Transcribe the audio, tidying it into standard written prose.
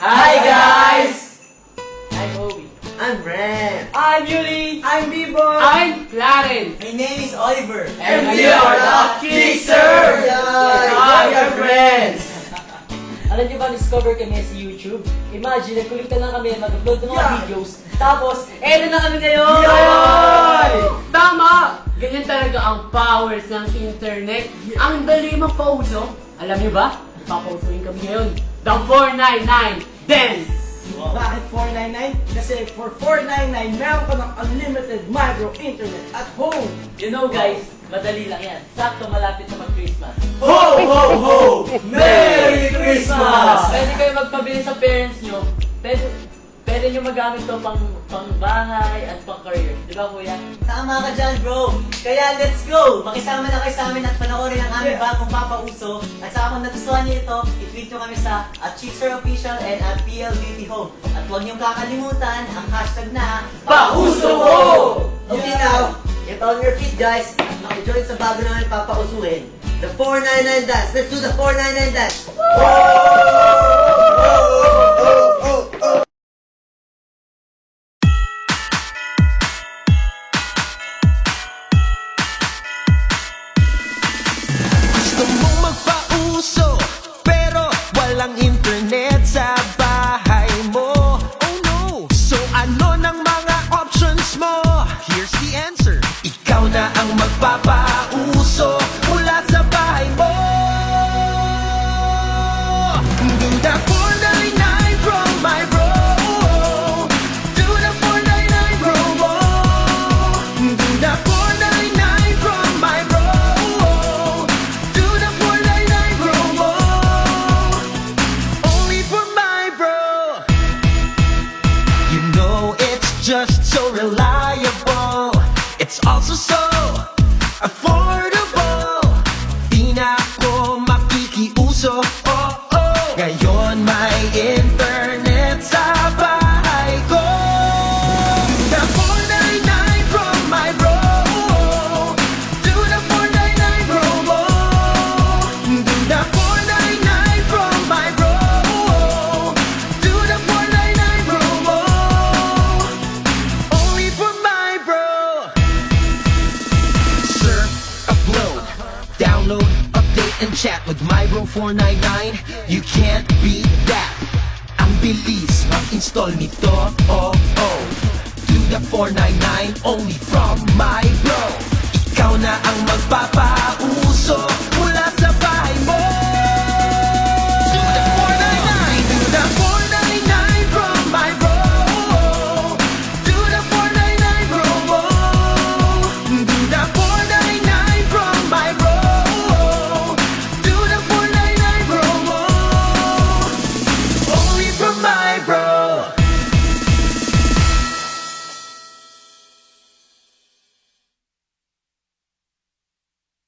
Hi guys! I'm Obi. I'm Ren. I'm Yuli. I'm B-Boy. I'm Clarence. My name is Oliver. And we are the Kickster! Hi, we are friends! Alam niyo ba, discover kami sa YouTube? Imagine, nagkulitan lang kami mag-upload ng mga videos. Tapos, na kami ngayon! Tama! Ganyan talaga ang powers ng internet. Ang dali magpauso. Alam niyo ba? Papausuin kami ngayon. The 499 Dance! Bakit 499? Kasi for 499, meron ka ng unlimited micro internet at home. You know guys, madali lang yan. Sakto malapit na mag-Christmas. Ho, ho, ho! Merry Christmas! Pwede kayo magpabili sa parents nyo. Pwede nyo magamit to pang bahay at pang career. Di ba kuya? Tama ka dyan, bro. Kaya let's go! Makisama na kayo sa amin at panoorin ang aming bagong papauso. At sa kung nagustuhan niyo ito, i-tweet nyo kami sa @ChicksterOfficial and @PLBeautyHome. At huwag niyong kakalimutan ang hashtag na Pauso ko! Okay now, get on your feet guys. At makijoin sa bago namin papausuin. The 499 Dance. Let's do the 499 Dance. Gusto mong magpauso, pero walang internet sa bahay mo. Oh no! So ano ng mga options mo? Here's the answer. Ikaw na ang magpapauso mula sa bahay mo. Do the 499 from my bro. Do the 499 promo. Do the 499 from my bro. Do the 499 promo. Only for my bro. You know it's just so reliable. It's also so affordable. Di na ako makikiuso. Oh, oh. Ngayon may internet sa bahay ko. The 499 from my bro. Do the 499 promo. Do the 499 from my bro. Do the 499 promo. Only for my bro. Surf, upload, download, update, and chat with my bro 499. You can't beat that. Ang bilis mag-install nito. Oh, oh. Do the 499 only from my bro. Ikaw na ang magpapauso mula